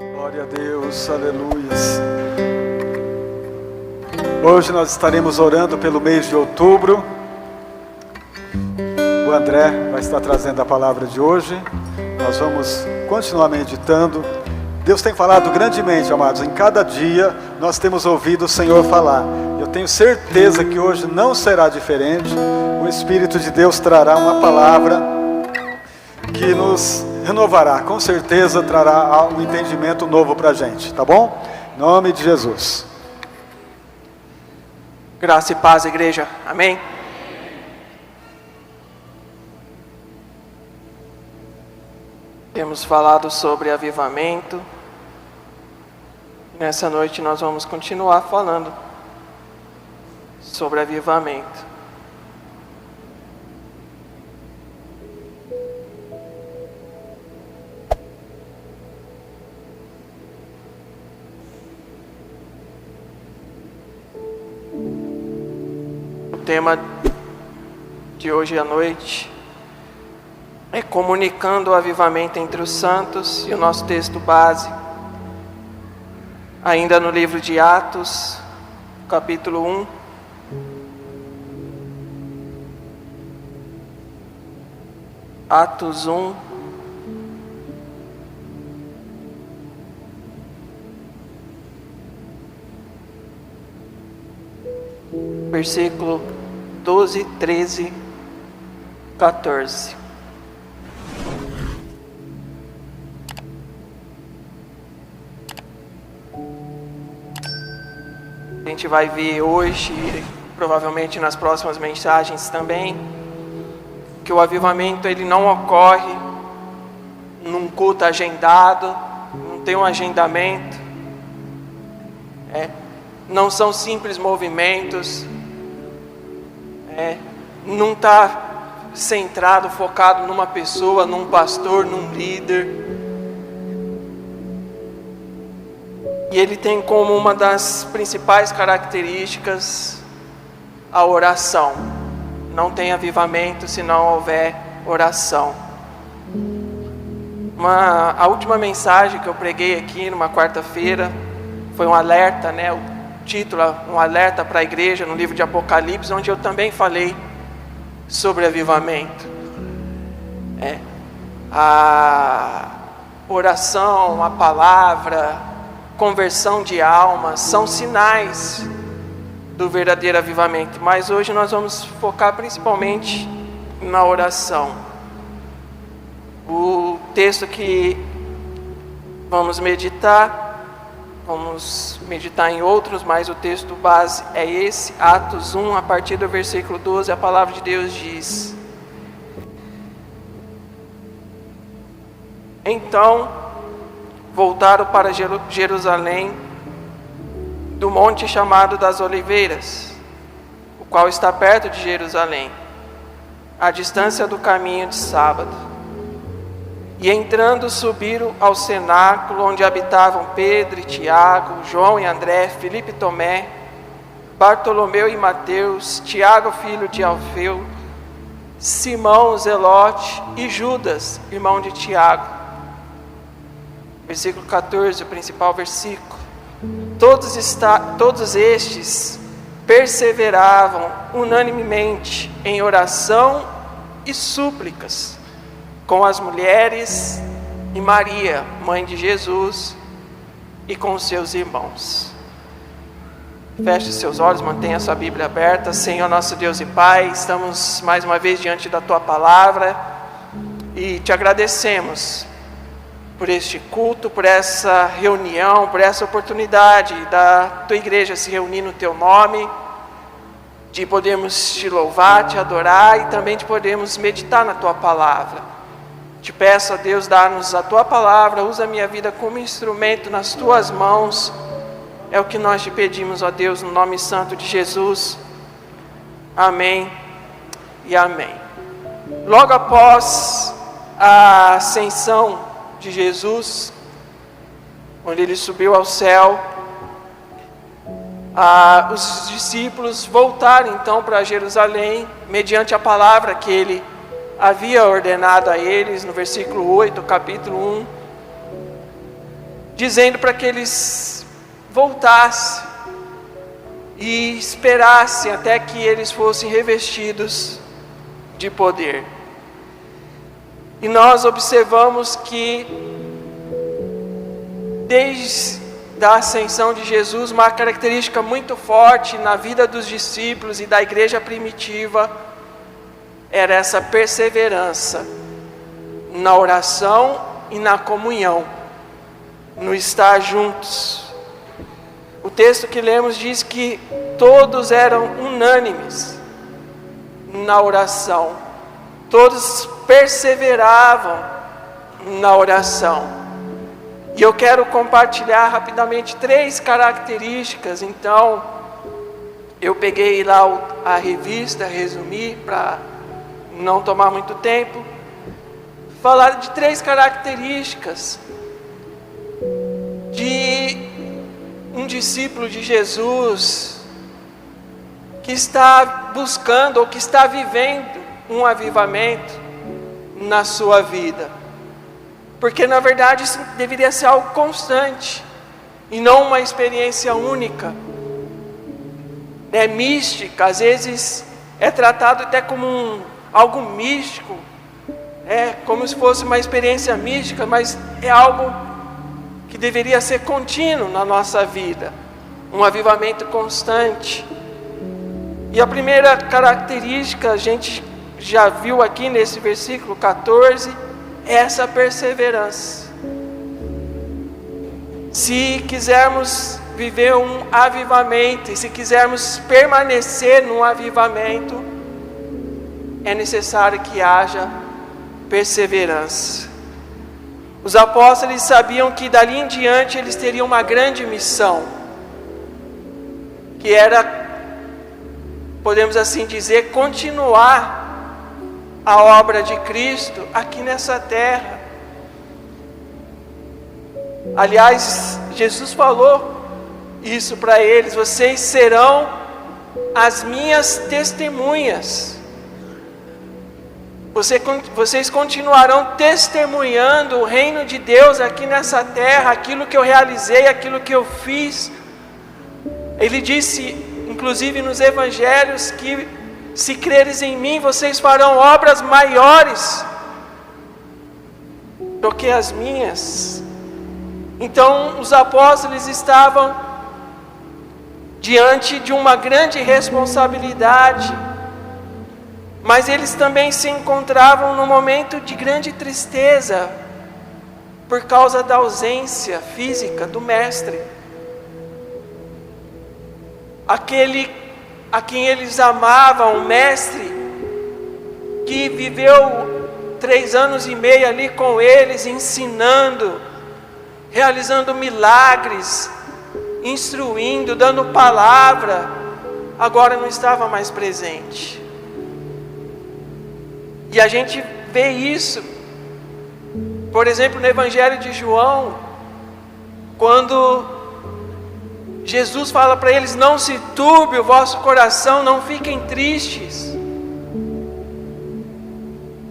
Glória a Deus, aleluias. Hoje nós estaremos orando pelo mês de outubro. O André vai estar trazendo a palavra de hoje. Nós vamos continuar meditando. Deus tem falado grandemente, amados. Em cada dia nós temos ouvido o Senhor falar. Eu tenho certeza que hoje não será diferente. O Espírito de Deus trará uma palavra que nos renovará. Com certeza trará um entendimento novo para a gente, tá bom? Em nome de Jesus. Graça e paz, igreja. Amém? Temos falado sobre avivamento. Nessa noite nós vamos continuar falando sobre avivamento. O tema de hoje à noite é comunicando o avivamento entre os santos, e o nosso texto base, ainda no livro de Atos, capítulo 1. Atos 1. Versículo 12, 13, 14. A gente vai ver hoje, provavelmente nas próximas mensagens também, que o avivamento ele não ocorre num culto agendado, não tem um agendamento, não são simples movimentos, não está centrado, focado numa pessoa, num pastor, num líder. E ele tem como uma das principais características a oração. Não tem avivamento se não houver oração. A última mensagem que eu preguei aqui numa quarta-feira foi um alerta, o título, um alerta para a igreja no livro de Apocalipse, onde eu também falei sobre avivamento. A oração, a palavra, conversão de almas são sinais do verdadeiro avivamento, mas hoje nós vamos focar principalmente na oração. O texto que vamos meditar em outros, mas o texto base é esse, Atos 1, a partir do versículo 12, a palavra de Deus diz: Então voltaram para Jerusalém, do monte chamado das Oliveiras, o qual está perto de Jerusalém, à distância do caminho de sábado. E entrando subiram ao cenáculo, onde habitavam Pedro e Tiago, João e André, Filipe e Tomé, Bartolomeu e Mateus, Tiago filho de Alfeu, Simão Zelote e Judas, irmão de Tiago. Versículo 14, o principal versículo. Todos estes perseveravam unanimemente em oração e súplicas com as mulheres e Maria, mãe de Jesus, e com os seus irmãos. Feche seus olhos, mantenha a sua Bíblia aberta. Senhor nosso Deus e Pai, estamos mais uma vez diante da Tua Palavra e Te agradecemos por este culto, por essa reunião, por essa oportunidade da Tua Igreja se reunir no Teu nome, de podermos Te louvar, Te adorar e também de podermos meditar na Tua Palavra. Te peço, ó Deus, dá-nos a Tua Palavra, usa a minha vida como instrumento nas Tuas mãos. É o que nós Te pedimos, ó Deus, no nome santo de Jesus. Amém e amém. Logo após a ascensão de Jesus, onde Ele subiu ao céu, os discípulos voltaram então para Jerusalém, mediante a palavra que Ele havia ordenado a eles, no versículo 8, capítulo 1 dizendo para que eles voltassem e esperassem até que eles fossem revestidos de poder. E nós observamos que desde a ascensão de Jesus, uma característica muito forte na vida dos discípulos e da igreja primitiva era essa perseverança na oração e na comunhão, no estar juntos. O texto que lemos diz que todos eram unânimes na oração, todos perseveravam na oração. E eu quero compartilhar rapidamente 3 características. Então, eu peguei lá a revista, resumi para não tomar muito tempo. Falar de 3 características de um discípulo de Jesus que está buscando ou que está vivendo um avivamento na sua vida. Porque na verdade isso deveria ser algo constante e não uma experiência única. É mística, às vezes é tratado até como algo místico, é como se fosse uma experiência mística, mas é algo que deveria ser contínuo na nossa vida, um avivamento constante. E a primeira característica a gente já viu aqui nesse versículo 14, é essa perseverança. Se quisermos viver um avivamento, e se quisermos permanecer num avivamento, é necessário que haja perseverança. Os apóstolos sabiam que dali em diante eles teriam uma grande missão, que era, podemos assim dizer, continuar a obra de Cristo aqui nessa terra. Aliás, Jesus falou isso para eles: vocês serão as minhas testemunhas. Vocês continuarão testemunhando o reino de Deus aqui nessa terra, aquilo que eu realizei, aquilo que eu fiz. Ele disse, inclusive nos evangelhos, que se creres em mim, vocês farão obras maiores do que as minhas. Então os apóstolos estavam diante de uma grande responsabilidade, mas eles também se encontravam num momento de grande tristeza, por causa da ausência física do Mestre. Aquele a quem eles amavam, o Mestre, que viveu 3 anos e meio ali com eles, ensinando, realizando milagres, instruindo, dando palavra, agora não estava mais presente. E a gente vê isso, por exemplo, no Evangelho de João, quando Jesus fala para eles: não se turbe o vosso coração, não fiquem tristes.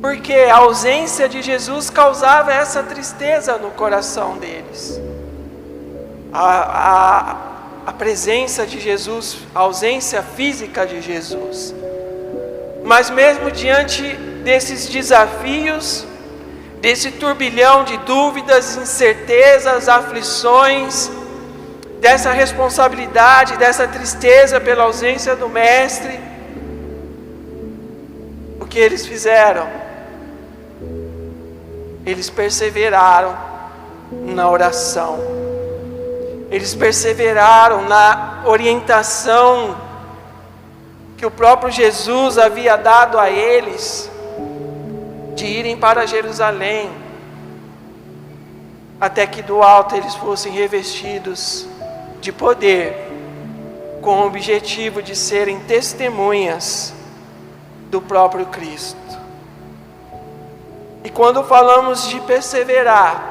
Porque a ausência de Jesus causava essa tristeza no coração deles. A presença de Jesus, a ausência física de Jesus. Mas mesmo diante desses desafios, desse turbilhão de dúvidas, incertezas, aflições, dessa responsabilidade, dessa tristeza pela ausência do Mestre, o que eles fizeram? Eles perseveraram na oração, eles perseveraram na orientação que o próprio Jesus havia dado a eles, de irem para Jerusalém, até que do alto eles fossem revestidos de poder, com o objetivo de serem testemunhas do próprio Cristo. E quando falamos de perseverar,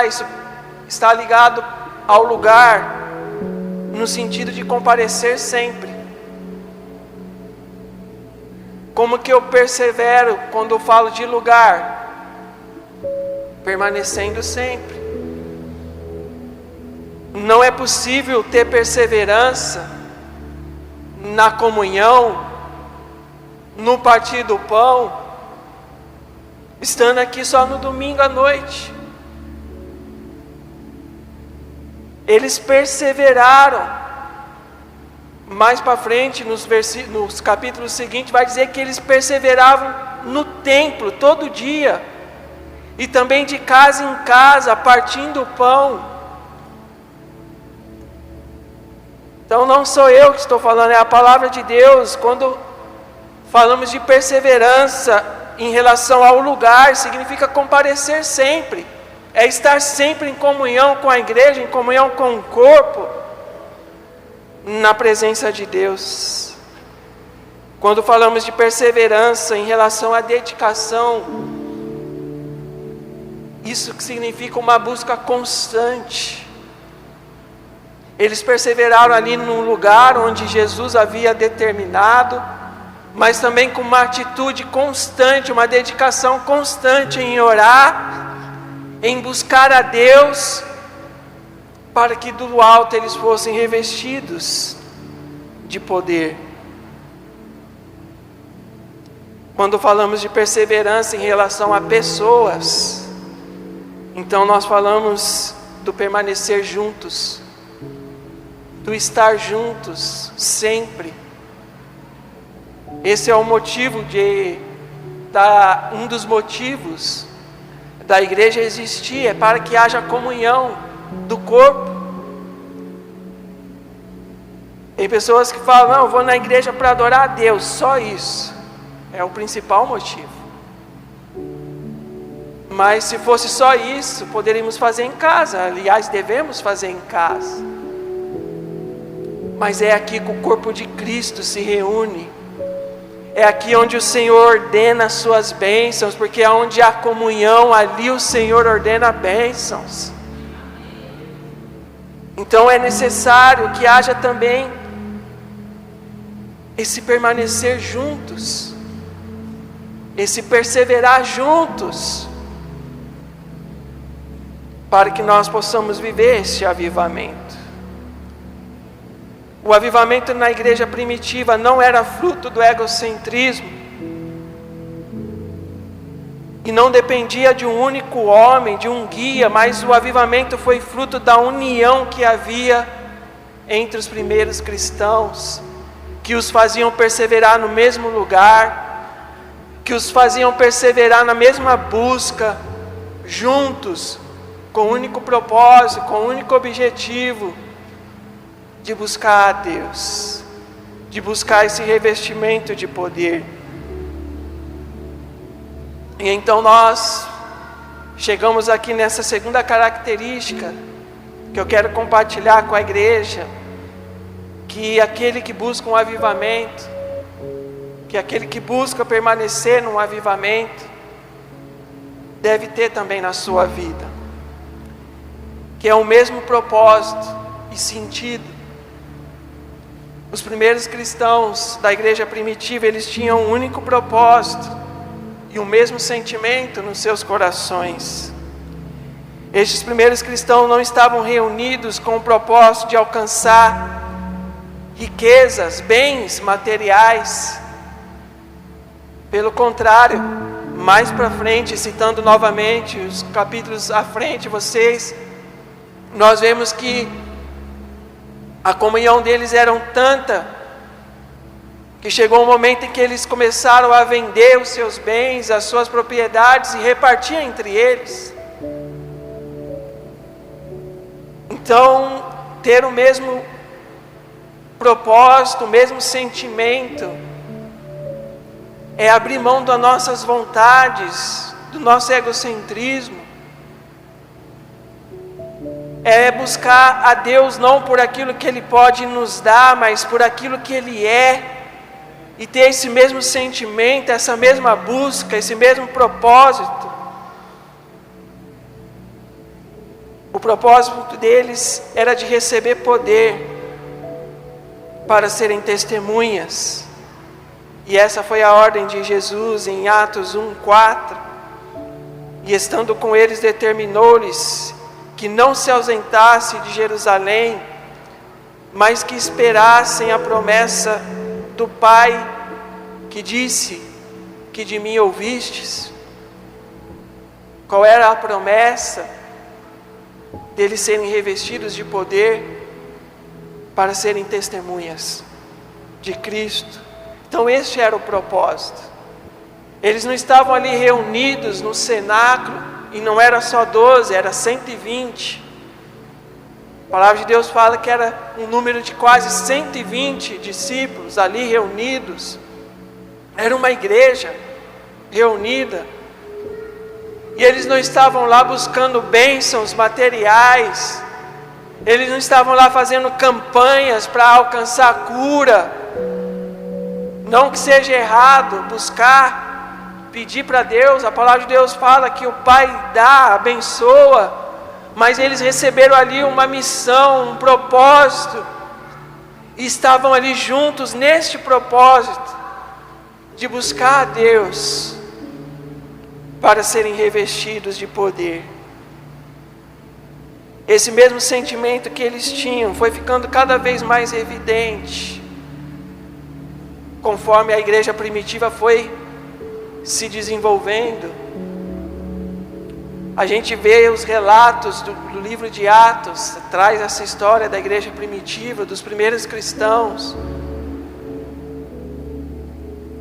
isso está ligado ao lugar, no sentido de comparecer sempre. Como que eu persevero quando eu falo de lugar? permanecendo sempre. Não é possível ter perseverança na comunhão, no partir do pão, estando aqui só no domingo à noite. Eles perseveraram. Mais para frente, nos capítulos seguintes, vai dizer que eles perseveravam no templo todo dia, e também de casa em casa, partindo o pão. Então não sou eu que estou falando, é a palavra de Deus. Quando falamos de perseverança em relação ao lugar, significa comparecer sempre, é estar sempre em comunhão com a igreja, em comunhão com o corpo, na presença de Deus. Quando falamos de perseverança em relação à dedicação, isso significa uma busca constante. Eles perseveraram ali num lugar onde Jesus havia determinado, mas também com uma atitude constante, uma dedicação constante em orar, em buscar a Deus, para que do alto eles fossem revestidos de poder. Quando falamos de perseverança em relação a pessoas, então nós falamos do permanecer juntos, do estar juntos sempre. Esse é o motivo um dos motivos da igreja existir, é para que haja comunhão do corpo. Tem pessoas que falam, não, eu vou na igreja para adorar a Deus, só isso é o principal motivo. Mas se fosse só isso, poderíamos fazer em casa. Aliás, devemos fazer em casa. Mas é aqui que o corpo de Cristo se reúne. É aqui onde o Senhor ordena as suas bênçãos, porque é onde há comunhão, ali o Senhor ordena bênçãos. Então é necessário que haja também esse permanecer juntos, esse perseverar juntos, para que nós possamos viver este avivamento. O avivamento na igreja primitiva não era fruto do egocentrismo, e não dependia de um único homem, de um guia, mas o avivamento foi fruto da união que havia entre os primeiros cristãos, que os faziam perseverar no mesmo lugar, que os faziam perseverar na mesma busca, juntos, com o único propósito, com o único objetivo, de buscar a Deus, de buscar esse revestimento de poder. E então nós chegamos aqui nessa segunda característica que eu quero compartilhar com a igreja, que aquele que busca um avivamento, que aquele que busca permanecer num avivamento, deve ter também na sua vida, que é o mesmo propósito e sentido. Os primeiros cristãos da igreja primitiva, eles tinham um único propósito e o mesmo sentimento nos seus corações. Estes primeiros cristãos não estavam reunidos com o propósito de alcançar riquezas, bens materiais. Pelo contrário, mais para frente, citando novamente os capítulos à frente, nós vemos que a comunhão deles era tanta, que chegou um momento em que eles começaram a vender os seus bens, as suas propriedades e repartir entre eles. Então, ter o mesmo propósito, o mesmo sentimento, é abrir mão das nossas vontades, do nosso egocentrismo, é buscar a Deus não por aquilo que Ele pode nos dar, mas por aquilo que Ele é, e ter esse mesmo sentimento, essa mesma busca, esse mesmo propósito. O propósito deles era de receber poder para serem testemunhas, e essa foi a ordem de Jesus em Atos 1:4. E estando com eles, determinou-lhes que não se ausentasse de Jerusalém, mas que esperassem a promessa do Pai, que disse que de mim ouvistes. Qual era a promessa? Deles serem revestidos de poder para serem testemunhas de Cristo. Então este era o propósito. Eles não estavam ali reunidos no cenáculo, e não era só 12, era 120. A palavra de Deus fala que era um número de quase 120 discípulos ali reunidos. Era uma igreja reunida. E eles não estavam lá buscando bênçãos materiais. Eles não estavam lá fazendo campanhas para alcançar cura. Não que seja errado buscar, pedir para Deus. A palavra de Deus fala que o Pai dá, abençoa. Mas eles receberam ali uma missão, um propósito. E estavam ali juntos neste propósito de buscar a Deus para serem revestidos de poder. Esse mesmo sentimento que eles tinham foi ficando cada vez mais evidente, conforme a igreja primitiva foi se desenvolvendo. A gente vê os relatos do livro de Atos, traz essa história da igreja primitiva, dos primeiros cristãos.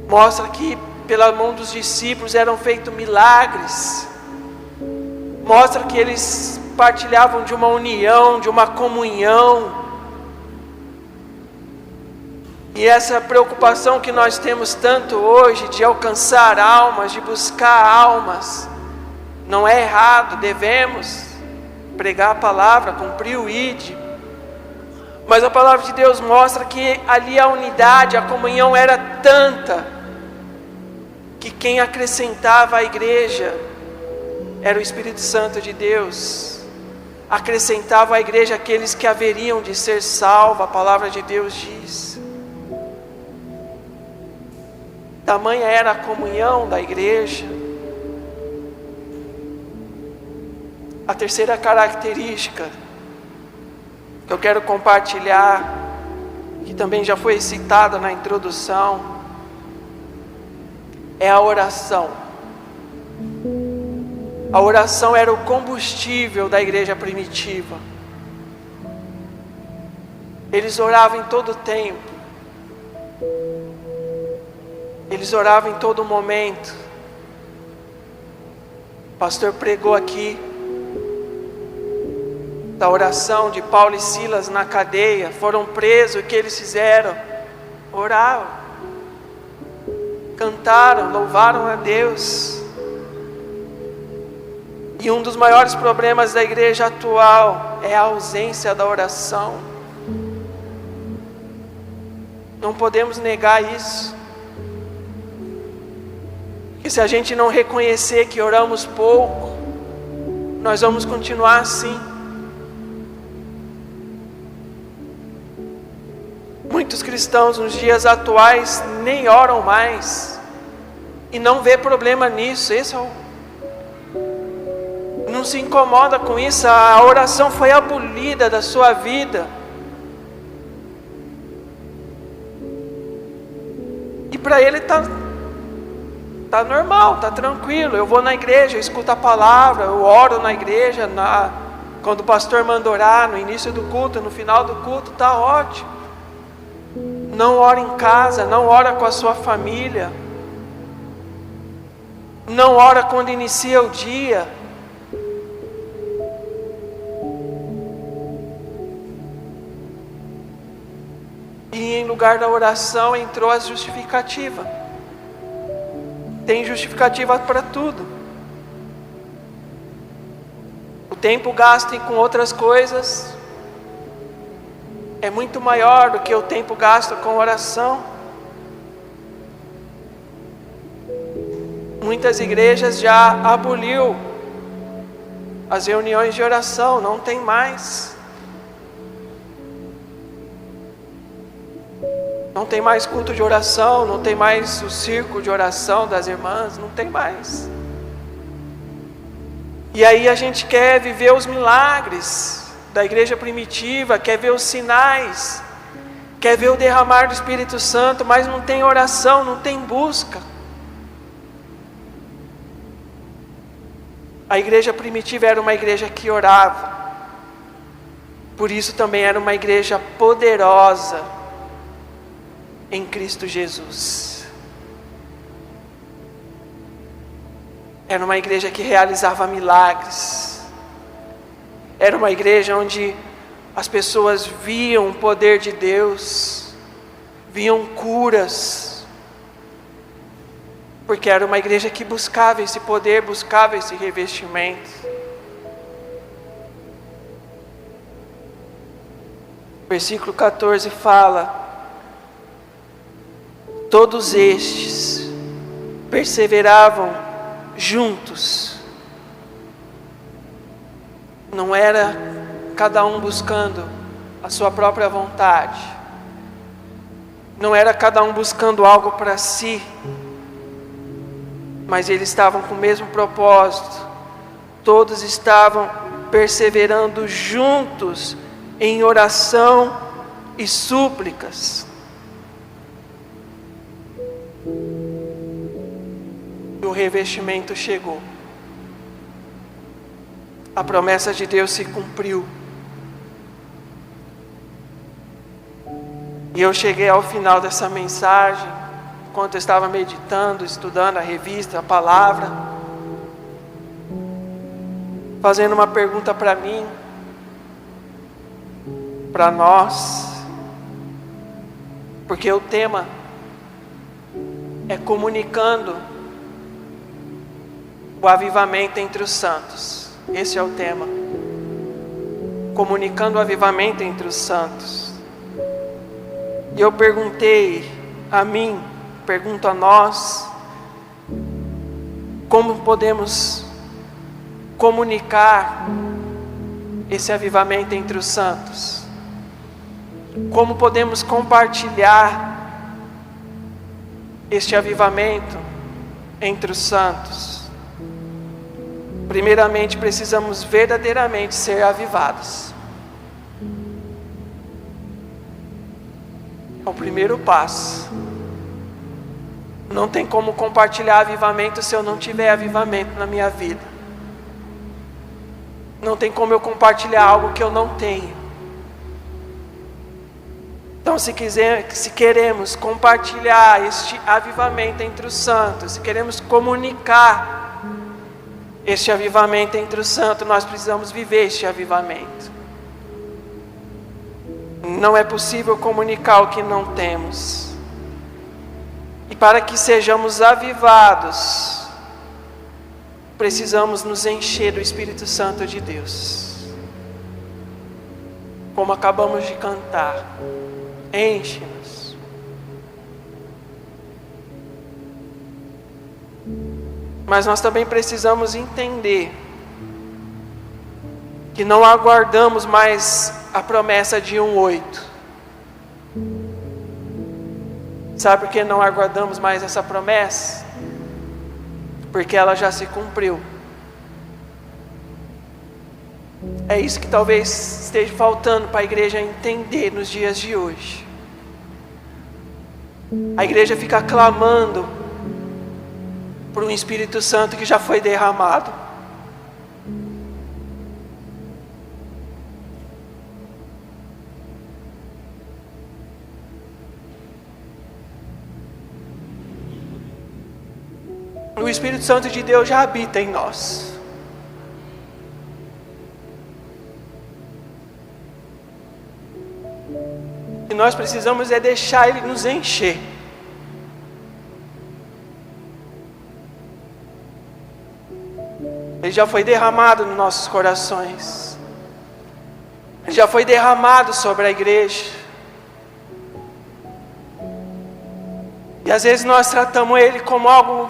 Mostra que pela mão dos discípulos eram feitos milagres. Mostra que eles partilhavam de uma união, de uma comunhão. E essa preocupação que nós temos tanto hoje de alcançar almas, de buscar almas, não é errado, devemos pregar a palavra, cumprir o ID. Mas a palavra de Deus mostra que ali a unidade, a comunhão era tanta, que quem acrescentava à igreja era o Espírito Santo de Deus. Acrescentava à igreja aqueles que haveriam de ser salvos, a palavra de Deus diz. Tamanha era a comunhão da igreja. A terceira característica que eu quero compartilhar, que também já foi citada na introdução, é a oração. A oração era o combustível da igreja primitiva. Eles oravam em todo tempo. Eles oravam em todo momento. O pastor pregou aqui da oração de Paulo e Silas na cadeia. Foram presos, o que eles fizeram? Oraram. Cantaram, louvaram a Deus. E um dos maiores problemas da igreja atual é a ausência da oração. Não podemos negar isso. Porque se a gente não reconhecer que oramos pouco, nós vamos continuar assim. Muitos cristãos nos dias atuais nem oram mais e não vê problema nisso. Não se incomoda com isso. A oração foi abolida da sua vida. E para ele tá normal, tá tranquilo. Eu vou na igreja, eu escuto a palavra, eu oro na igreja, quando o pastor manda orar, no início do culto, no final do culto, tá ótimo. Não ora em casa, não ora com a sua família, não ora quando inicia o dia. E em lugar da oração entrou a justificativa. Tem justificativa para tudo. O tempo gasto com outras coisas é muito maior do que o tempo gasto com oração. Muitas igrejas já aboliu as reuniões de oração, não tem mais. Não tem mais culto de oração, não tem mais o círculo de oração das irmãs, não tem mais. E aí a gente quer viver os milagres da igreja primitiva, quer ver os sinais, quer ver o derramar do Espírito Santo, mas não tem oração, não tem busca. A igreja primitiva era uma igreja que orava, por isso também era uma igreja poderosa em Cristo Jesus. Era uma igreja que realizava milagres. Era uma igreja onde as pessoas viam o poder de Deus, viam curas, porque era uma igreja que buscava esse poder, buscava esse revestimento. Versículo 14 fala: todos estes perseveravam juntos. Não era cada um buscando a sua própria vontade, não era cada um buscando algo para si, mas eles estavam com o mesmo propósito. Todos estavam perseverando juntos em oração e súplicas. E o revestimento chegou. A promessa de Deus se cumpriu. E eu cheguei ao final dessa mensagem, enquanto eu estava meditando, estudando a revista, a palavra, fazendo uma pergunta para mim, para nós, porque o tema é comunicando o avivamento entre os santos. Esse é o tema, comunicando o avivamento entre os santos. E eu perguntei a mim, pergunto a nós, como podemos comunicar esse avivamento entre os santos? Como podemos compartilhar este avivamento entre os santos? Primeiramente, precisamos verdadeiramente ser avivados. É o primeiro passo. Não tem como compartilhar avivamento se eu não tiver avivamento na minha vida. Não tem como eu compartilhar algo que eu não tenho. Então, se queremos compartilhar este avivamento entre os santos, se queremos comunicar este avivamento entre os santos, nós precisamos viver este avivamento. Não é possível comunicar o que não temos. E para que sejamos avivados, precisamos nos encher do Espírito Santo de Deus. Como acabamos de cantar, enche-nos. Mas nós também precisamos entender que não aguardamos mais a promessa de 1:8. Sabe por que não aguardamos mais essa promessa? Porque ela já se cumpriu. É isso que talvez esteja faltando para a igreja entender nos dias de hoje. A igreja fica clamando por um Espírito Santo que já foi derramado. O Espírito Santo de Deus já habita em nós. E nós precisamos é deixar Ele nos encher. Ele já foi derramado nos nossos corações. Ele já foi derramado sobre a igreja. E às vezes nós tratamos Ele como algo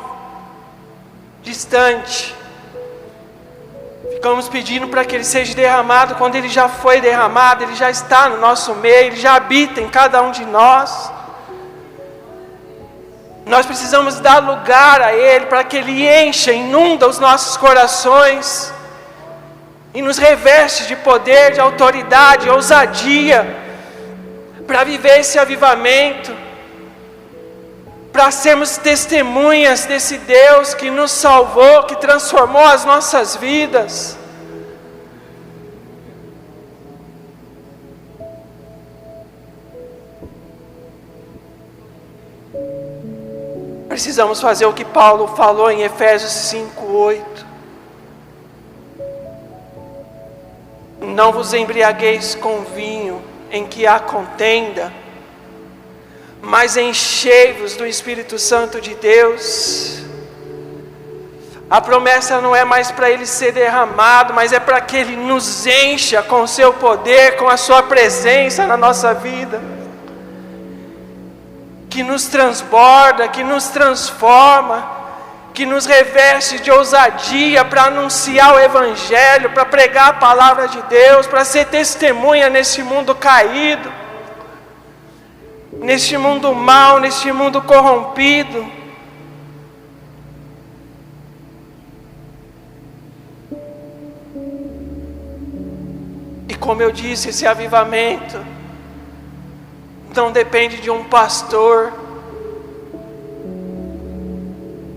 distante. Ficamos pedindo para que Ele seja derramado, quando Ele já foi derramado, Ele já está no nosso meio, Ele já habita em cada um de nós. Nós precisamos dar lugar a Ele, para que Ele encha, inunda os nossos corações, e nos reveste de poder, de autoridade, ousadia, para viver esse avivamento, para sermos testemunhas desse Deus que nos salvou, que transformou as nossas vidas. Precisamos fazer o que Paulo falou em Efésios 5:8. Não vos embriagueis com vinho, em que há contenda, mas enchei-vos do Espírito Santo de Deus. A promessa não é mais para Ele ser derramado, mas é para que Ele nos encha com o seu poder, com a sua presença na nossa vida, que nos transborda, que nos transforma, que nos reveste de ousadia para anunciar o Evangelho, para pregar a palavra de Deus, para ser testemunha nesse mundo caído, neste mundo mau, neste mundo corrompido. E como eu disse, esse avivamento não depende de um pastor,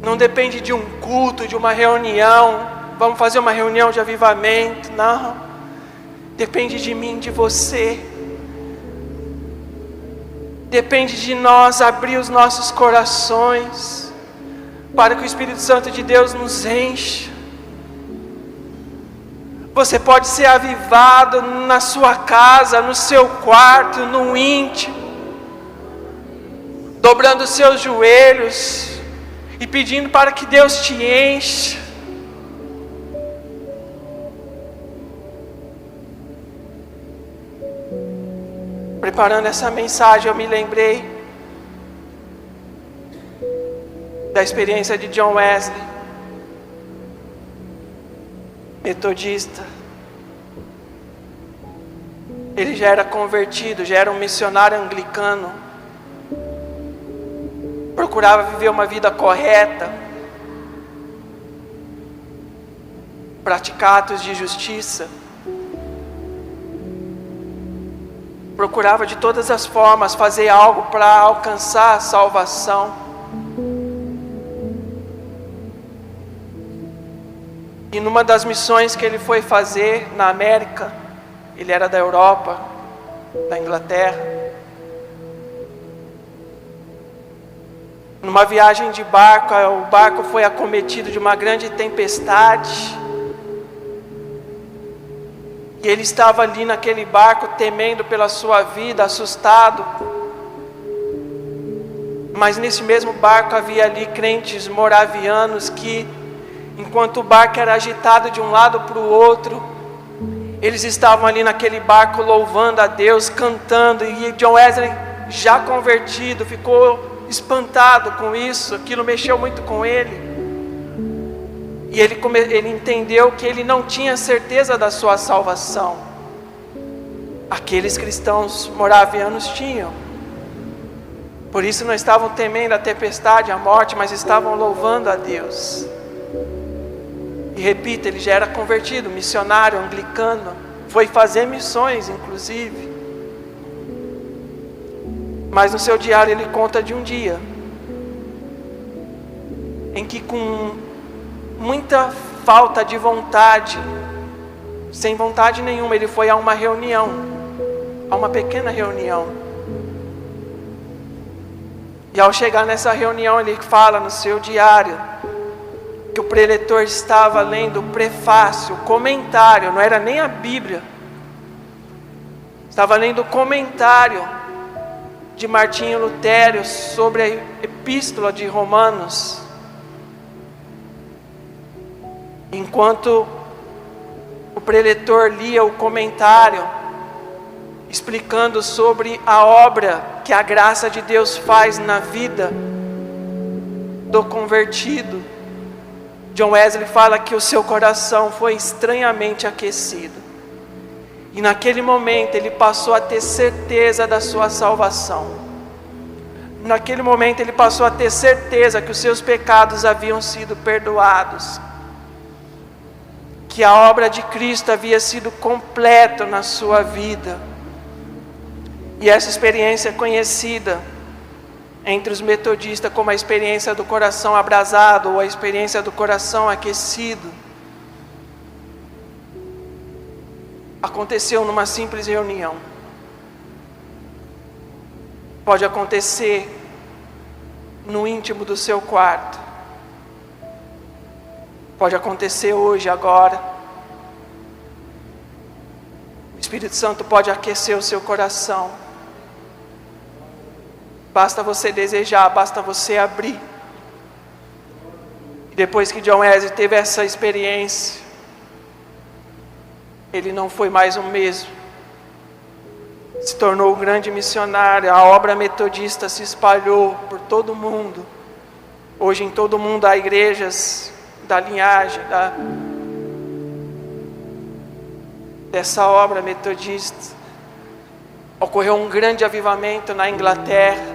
não depende de um culto, de uma reunião, vamos fazer uma reunião de avivamento, não, depende de mim, de você, depende de nós abrir os nossos corações, para que o Espírito Santo de Deus nos encha. Você pode ser avivado na sua casa, no seu quarto, no íntimo, dobrando os seus joelhos e pedindo para que Deus te encha. Preparando essa mensagem, eu me lembrei da experiência de John Wesley, metodista. Ele já era convertido, já era um missionário anglicano, procurava viver uma vida correta, praticar atos de justiça, procurava de todas as formas fazer algo para alcançar a salvação. E numa das missões que ele foi fazer na América, ele era da Europa, da Inglaterra, numa viagem de barco, o barco foi acometido de uma grande tempestade, e ele estava ali naquele barco temendo pela sua vida, assustado. Mas nesse mesmo barco havia ali crentes moravianos que, enquanto o barco era agitado de um lado para o outro, eles estavam ali naquele barco louvando a Deus, cantando. E John Wesley, já convertido, ficou espantado com isso. Aquilo mexeu muito com ele. E ele entendeu que ele não tinha certeza da sua salvação. Aqueles cristãos moravianos tinham. Por isso não estavam temendo a tempestade, a morte, mas estavam louvando a Deus. E repito, ele já era convertido, missionário anglicano, foi fazer missões inclusive. Mas no seu diário ele conta de um dia em que, com muita falta de vontade, sem vontade nenhuma, ele foi a uma reunião, a uma pequena reunião. E ao chegar nessa reunião, ele fala no seu diário que o preletor estava lendo o prefácio, o comentário, não era nem a Bíblia, estava lendo o comentário de Martinho Lutero sobre a Epístola de Romanos. Enquanto o preletor lia o comentário, explicando sobre a obra que a graça de Deus faz na vida do convertido, John Wesley fala que o seu coração foi estranhamente aquecido. E naquele momento ele passou a ter certeza da sua salvação. Naquele momento ele passou a ter certeza que os seus pecados haviam sido perdoados, que a obra de Cristo havia sido completa na sua vida. E essa experiência é conhecida entre os metodistas como a experiência do coração abrasado ou a experiência do coração aquecido. Aconteceu numa simples reunião. Pode acontecer no íntimo do seu quarto. Pode acontecer hoje, agora. O Espírito Santo pode aquecer o seu coração. Basta você desejar, basta você abrir. E depois que John Wesley teve essa experiência, ele não foi mais o mesmo. Se tornou um grande missionário. A obra metodista se espalhou por todo o mundo. Hoje em todo o mundo há igrejas da linhagem dessa obra metodista. Ocorreu um grande avivamento na Inglaterra.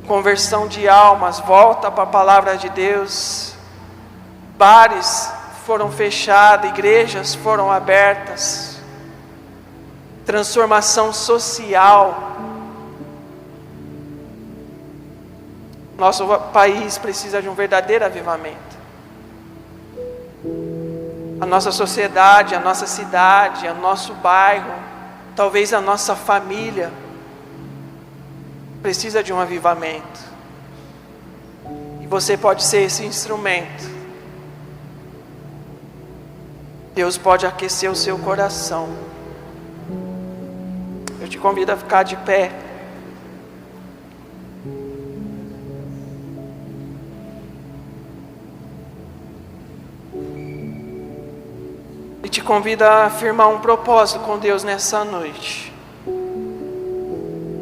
Conversão de almas, volta para a palavra de Deus. Bares foram fechados, igrejas foram abertas. Transformação social. Nosso país precisa de um verdadeiro avivamento. A nossa sociedade, a nossa cidade, o nosso bairro, talvez a nossa família, precisa de um avivamento. E você pode ser esse instrumento. Deus pode aquecer o seu coração. Eu te convido a ficar de pé. E te convido a firmar um propósito com Deus nessa noite.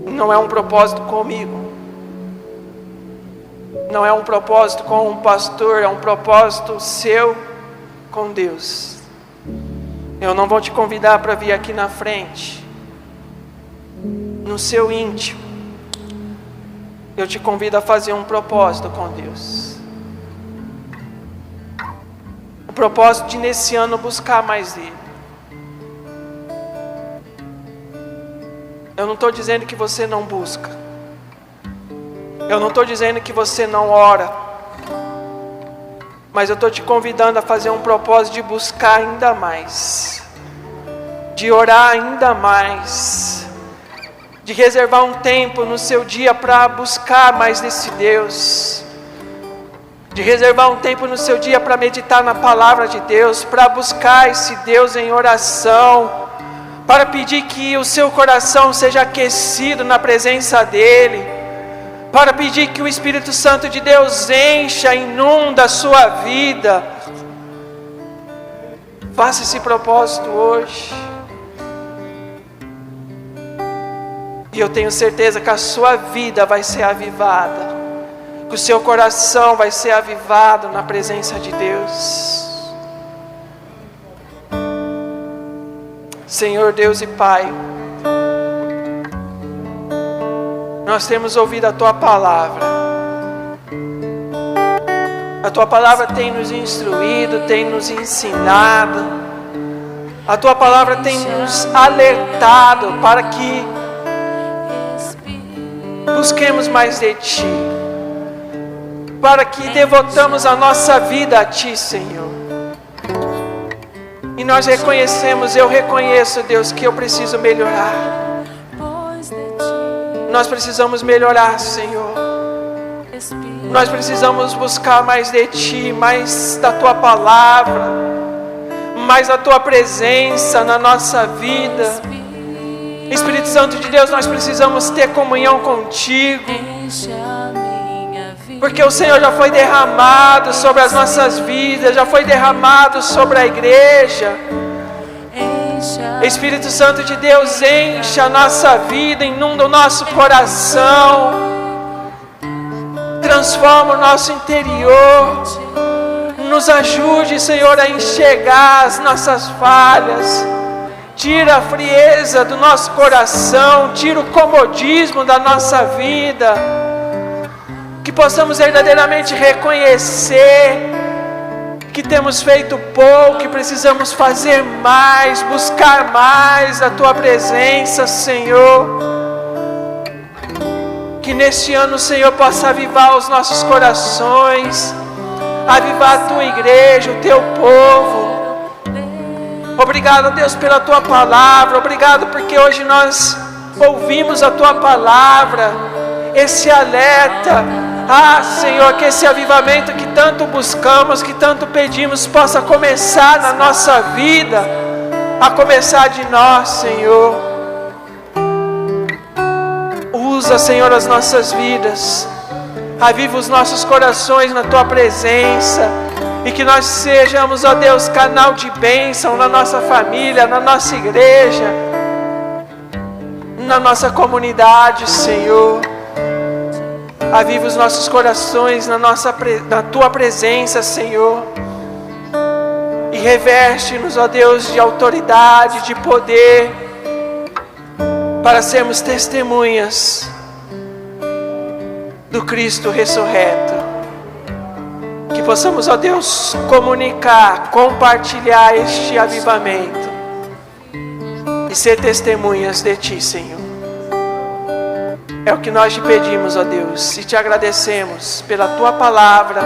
Não é um propósito comigo. Não é um propósito com um pastor, é um propósito seu com Deus. Eu não vou te convidar para vir aqui na frente. No seu íntimo, eu te convido a fazer um propósito com Deus. O propósito de nesse ano buscar mais dele. Eu não estou dizendo que você não busca. Eu não estou dizendo que você não ora. Mas eu estou te convidando a fazer um propósito de buscar ainda mais. De orar ainda mais. De reservar um tempo no seu dia para buscar mais desse Deus. De reservar um tempo no seu dia para meditar na palavra de Deus. Para buscar esse Deus em oração. Para pedir que o seu coração seja aquecido na presença dEle. Para pedir que o Espírito Santo de Deus encha, inunda a sua vida. Faça esse propósito hoje. E eu tenho certeza que a sua vida vai ser avivada. Que o seu coração vai ser avivado na presença de Deus. Senhor Deus e Pai, nós temos ouvido a Tua palavra. A Tua palavra tem nos instruído, tem nos ensinado. A Tua palavra tem nos alertado para que busquemos mais de Ti. Para que devotamos a nossa vida a Ti, Senhor. E nós reconhecemos, eu reconheço, Deus, que eu preciso melhorar. Nós precisamos melhorar, Senhor. Nós precisamos buscar mais de Ti, mais da Tua palavra, mais da Tua presença na nossa vida. Espírito Santo de Deus, nós precisamos ter comunhão contigo. Porque o Senhor já foi derramado sobre as nossas vidas, já foi derramado sobre a igreja. Espírito Santo de Deus, encha a nossa vida, inunda o nosso coração, transforma o nosso interior, nos ajude, Senhor, a enxergar as nossas falhas, tira a frieza do nosso coração, tira o comodismo da nossa vida, que possamos verdadeiramente reconhecer que temos feito pouco e precisamos fazer mais, buscar mais a Tua presença, Senhor. Que neste ano o Senhor possa avivar os nossos corações, avivar a Tua igreja, o Teu povo. Obrigado, Deus, pela Tua palavra. Obrigado porque hoje nós ouvimos a Tua palavra, esse alerta. Senhor, que esse avivamento que tanto buscamos, que tanto pedimos, possa começar na nossa vida, a começar de nós, Senhor. Usa, Senhor, as nossas vidas, aviva os nossos corações na Tua presença, e que nós sejamos, ó Deus, canal de bênção na nossa família, na nossa igreja, na nossa comunidade, Senhor. Aviva os nossos corações na Tua presença, Senhor. E reveste-nos, ó Deus, de autoridade, de poder, para sermos testemunhas do Cristo ressurreto. Que possamos, ó Deus, comunicar, compartilhar este avivamento e ser testemunhas de Ti, Senhor. É o que nós te pedimos, ó Deus, e te agradecemos pela Tua palavra,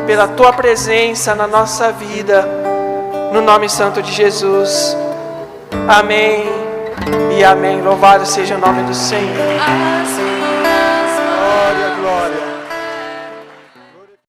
pela Tua presença na nossa vida, no nome santo de Jesus. Amém e amém. Louvado seja o nome do Senhor. Glória, glória.